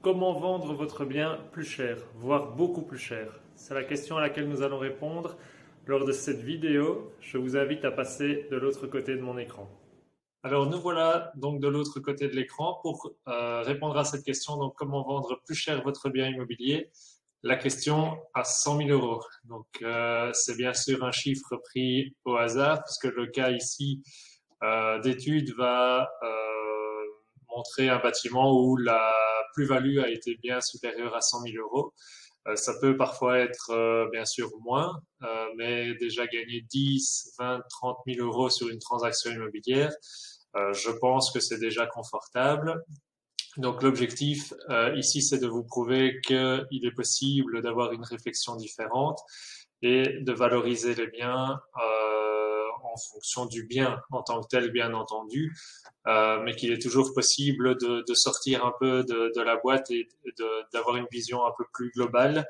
Comment vendre votre bien plus cher, voire beaucoup plus cher? C'est la question à laquelle nous allons répondre lors de cette vidéo. Je vous invite à passer de l'autre côté de mon écran. Alors nous voilà donc de l'autre côté de l'écran pour répondre à cette question. Donc comment vendre plus cher votre bien immobilier? La question à 100 000 euros. Donc c'est bien sûr un chiffre pris au hasard puisque le cas ici d'étude va montrer un bâtiment où la plus-value a été bien supérieure à 100 000 euros. Ça peut parfois être bien sûr moins, mais déjà gagner 10, 20, 30 000 euros sur une transaction immobilière, je pense que c'est déjà confortable. Donc l'objectif ici, c'est de vous prouver qu'il est possible d'avoir une réflexion différente et de valoriser les biens en fonction du bien en tant que tel, bien entendu, mais qu'il est toujours possible de sortir un peu de la boîte et d'avoir une vision un peu plus globale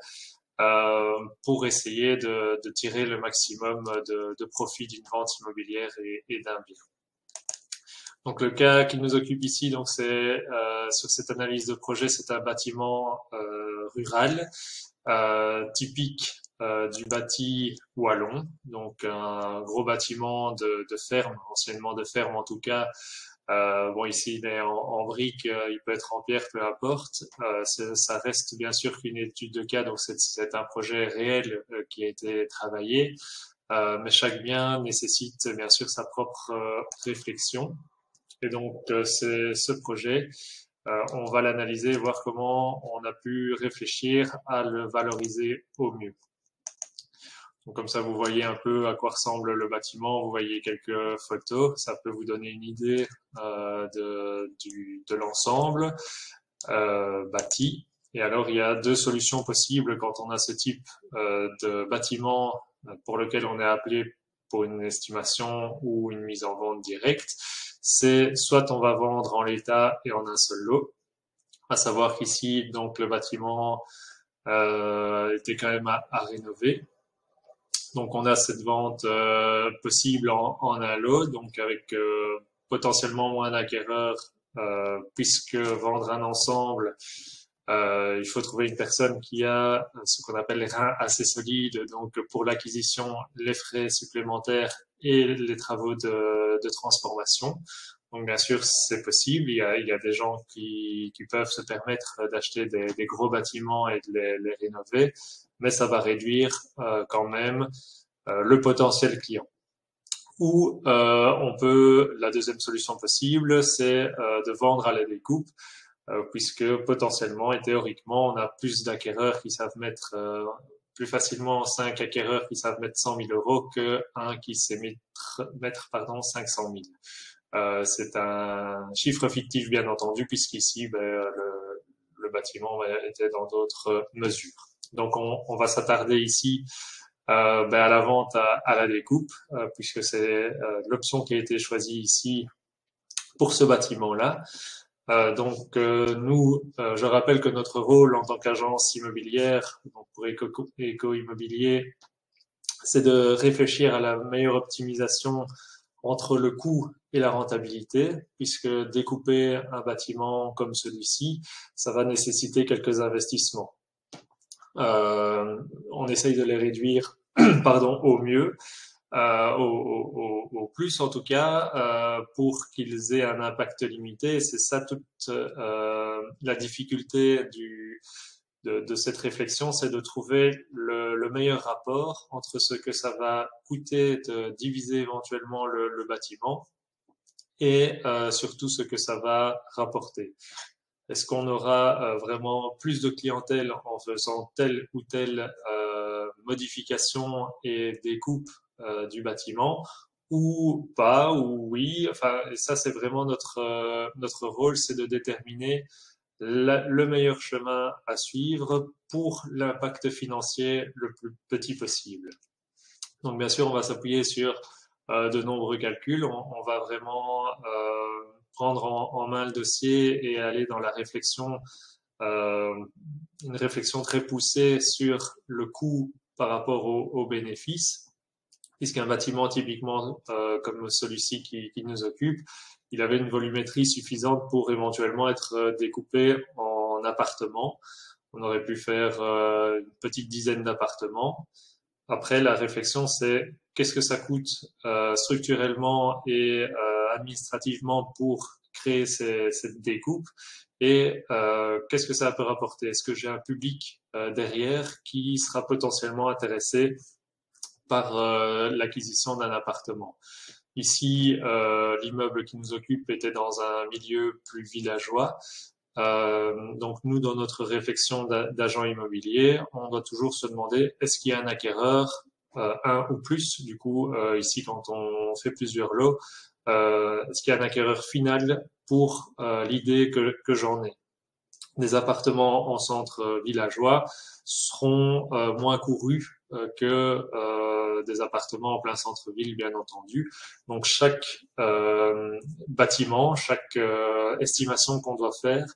pour essayer de tirer le maximum de profit d'une vente immobilière et d'un bien. Donc le cas qui nous occupe ici, donc c'est sur cette analyse de projet, c'est un bâtiment rural typique du bâti wallon, donc un gros bâtiment de ferme, anciennement de ferme en tout cas. Bon, ici il est en briques, il peut être en pierre, peu importe. Ça reste bien sûr qu'une étude de cas, donc c'est un projet réel qui a été travaillé, mais chaque bien nécessite bien sûr sa propre réflexion. Et donc, c'est ce projet, on va l'analyser et voir comment on a pu réfléchir à le valoriser au mieux. Donc, comme ça, vous voyez un peu à quoi ressemble le bâtiment, vous voyez quelques photos, ça peut vous donner une idée de l'ensemble bâti. Et alors, il y a deux solutions possibles quand on a ce type de bâtiment pour lequel on est appelé pour une estimation ou une mise en vente directe. C'est soit on va vendre en l'état et en un seul lot, à savoir qu'ici, donc, le bâtiment était quand même à rénover. Donc, on a cette vente possible en un lot, donc avec potentiellement moins d'acquéreurs, puisque vendre un ensemble, il faut trouver une personne qui a ce qu'on appelle les reins assez solides, donc pour l'acquisition, les frais supplémentaires et les travaux de transformation. Donc bien sûr, c'est possible. Il y a des gens qui peuvent se permettre d'acheter des gros bâtiments et de les rénover, mais ça va réduire quand même le potentiel client. Ou la deuxième solution possible, c'est de vendre à la découpe, puisque potentiellement et théoriquement, on a plus d'acquéreurs qui savent mettre plus facilement 5 acquéreurs qui savent mettre 100 000 euros qu'un qui sait mettre 500 000. C'est un chiffre fictif, bien entendu, puisqu'ici, le bâtiment était dans d'autres mesures. Donc, on va s'attarder ici à la vente à la découpe, puisque c'est l'option qui a été choisie ici pour ce bâtiment-là. Donc nous, je rappelle que notre rôle en tant qu'agence immobilière, donc pour Eco Immobilier, c'est de réfléchir à la meilleure optimisation entre le coût et la rentabilité, puisque découper un bâtiment comme celui-ci, ça va nécessiter quelques investissements. On essaye de les réduire au mieux, au plus en tout cas, pour qu'ils aient un impact limité. C'est ça toute la difficulté de cette réflexion, c'est de trouver le meilleur rapport entre ce que ça va coûter de diviser éventuellement le bâtiment et surtout ce que ça va rapporter. Est-ce qu'on aura vraiment plus de clientèle en faisant telle ou telle modification et découpe du bâtiment ou pas, ou oui? Enfin, ça c'est vraiment notre rôle, c'est de déterminer le meilleur chemin à suivre pour l'impact financier le plus petit possible. Donc bien sûr, on va s'appuyer sur de nombreux calculs. On va vraiment prendre en main le dossier et aller dans la réflexion, une réflexion très poussée sur le coût par rapport aux bénéfices, puisqu'un bâtiment typiquement comme celui-ci qui nous occupe, il avait une volumétrie suffisante pour éventuellement être découpé en appartements. On aurait pu faire une petite dizaine d'appartements. Après, la réflexion, c'est qu'est-ce que ça coûte structurellement et administrativement pour créer cette découpe et qu'est-ce que ça peut rapporter? Est-ce que j'ai un public derrière qui sera potentiellement intéressé par l'acquisition d'un appartement? Ici, l'immeuble qui nous occupe était dans un milieu plus villageois. Donc nous, dans notre réflexion d'agent immobilier, on doit toujours se demander est-ce qu'il y a un acquéreur, un ou plus, du coup, ici quand on fait plusieurs lots, est-ce qu'il y a un acquéreur final pour l'idée que j'en ai. Des appartements en centre villageois seront moins courus que des appartements en plein centre-ville, bien entendu. Donc chaque bâtiment, chaque estimation qu'on doit faire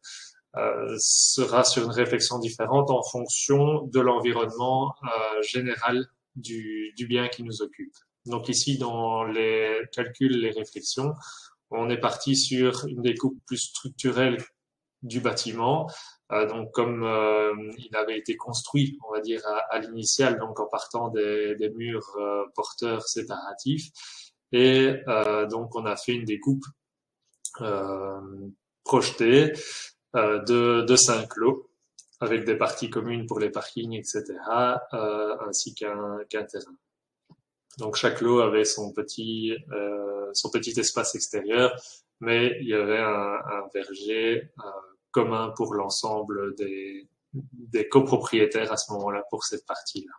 sera sur une réflexion différente en fonction de l'environnement général du bien qui nous occupe. Donc ici, dans les calculs, les réflexions, on est parti sur une découpe plus structurelle du bâtiment. Donc comme il avait été construit, on va dire à l'initial, donc en partant des murs porteurs séparatifs, et donc on a fait une découpe projetée de 5 lots avec des parties communes pour les parkings, etc., ainsi qu'un terrain. Donc chaque lot avait son petit espace extérieur, mais il y avait un verger commun pour l'ensemble des copropriétaires à ce moment-là pour cette partie-là.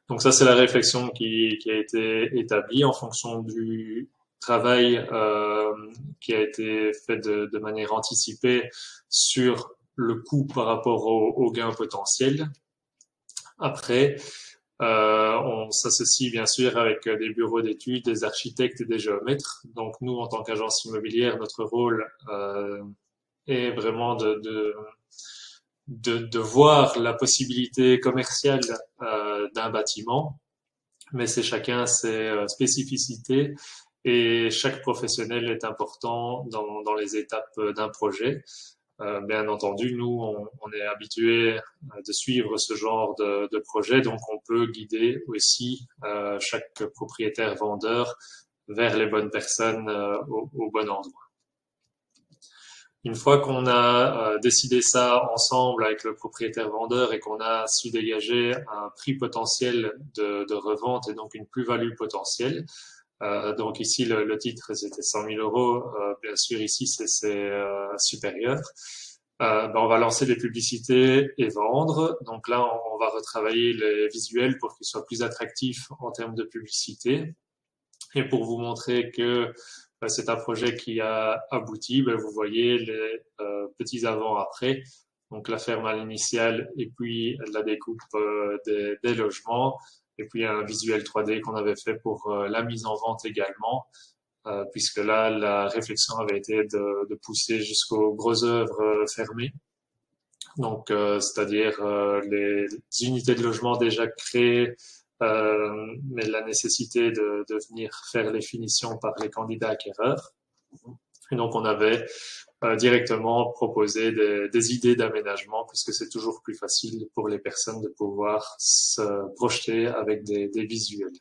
Donc ça, c'est la réflexion qui a été établie en fonction du travail qui a été fait de manière anticipée sur le coût par rapport au gain potentiel. Après, on s'associe bien sûr avec des bureaux d'études, des architectes et des géomètres. Donc nous, en tant qu'agence immobilière, notre rôle est vraiment de voir la possibilité commerciale d'un bâtiment, mais c'est chacun ses spécificités et chaque professionnel est important dans les étapes d'un projet. Bien entendu, nous, on est habitué de suivre ce genre de projet, donc on peut guider aussi chaque propriétaire vendeur vers les bonnes personnes au bon endroit. Une fois qu'on a décidé ça ensemble avec le propriétaire vendeur et qu'on a su dégager un prix potentiel de revente et donc une plus-value potentielle, donc ici le titre c'était 100 000 euros, bien sûr ici c'est supérieur. On va lancer des publicités et vendre. Donc là on va retravailler les visuels pour qu'ils soient plus attractifs en termes de publicité. Et pour vous montrer que c'est un projet qui a abouti, vous voyez les petits avant-après. Donc la ferme à l'initiale et puis la découpe des logements. Et puis un visuel 3D qu'on avait fait pour la mise en vente également, puisque là, la réflexion avait été de pousser jusqu'aux grosses œuvres fermées. Donc, c'est-à-dire les unités de logement déjà créées, mais la nécessité de venir faire les finitions par les candidats acquéreurs. Et donc, on avait directement proposé des idées d'aménagement, puisque c'est toujours plus facile pour les personnes de pouvoir se projeter avec des visuels.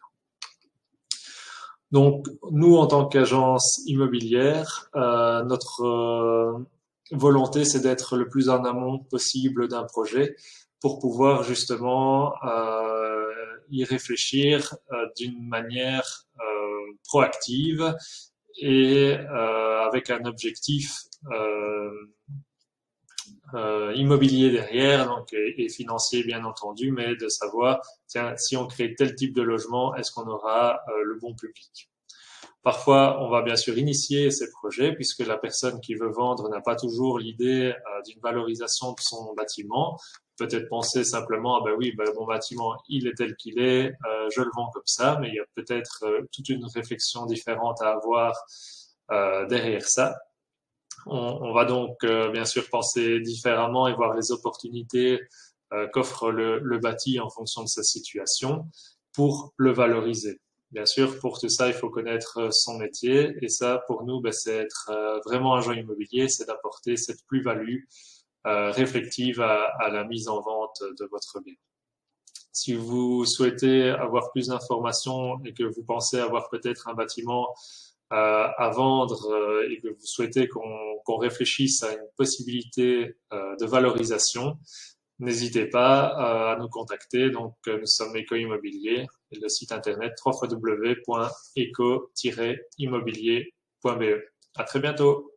Donc, nous, en tant qu'agence immobilière, notre volonté, c'est d'être le plus en amont possible d'un projet pour pouvoir justement y réfléchir d'une manière proactive et avec un objectif immobilier derrière, donc et financier bien entendu, mais de savoir tiens, si on crée tel type de logement, est-ce qu'on aura le bon public? Parfois, on va bien sûr initier ces projets puisque la personne qui veut vendre n'a pas toujours l'idée d'une valorisation de son bâtiment. Peut-être penser simplement, ah ben oui, mon bâtiment, il est tel qu'il est, je le vends comme ça, mais il y a peut-être toute une réflexion différente à avoir derrière ça. On va donc bien sûr penser différemment et voir les opportunités qu'offre le bâti en fonction de sa situation pour le valoriser. Bien sûr, pour tout ça, il faut connaître son métier et ça, pour nous, c'est être vraiment agent immobilier, c'est d'apporter cette plus-value réflexive à la mise en vente de votre bien. Si vous souhaitez avoir plus d'informations et que vous pensez avoir peut-être un bâtiment à vendre et que vous souhaitez qu'on réfléchisse à une possibilité de valorisation, n'hésitez pas à nous contacter. Donc, nous sommes Eco Immobilier et le site internet www.eco-immobilier.be. À très bientôt.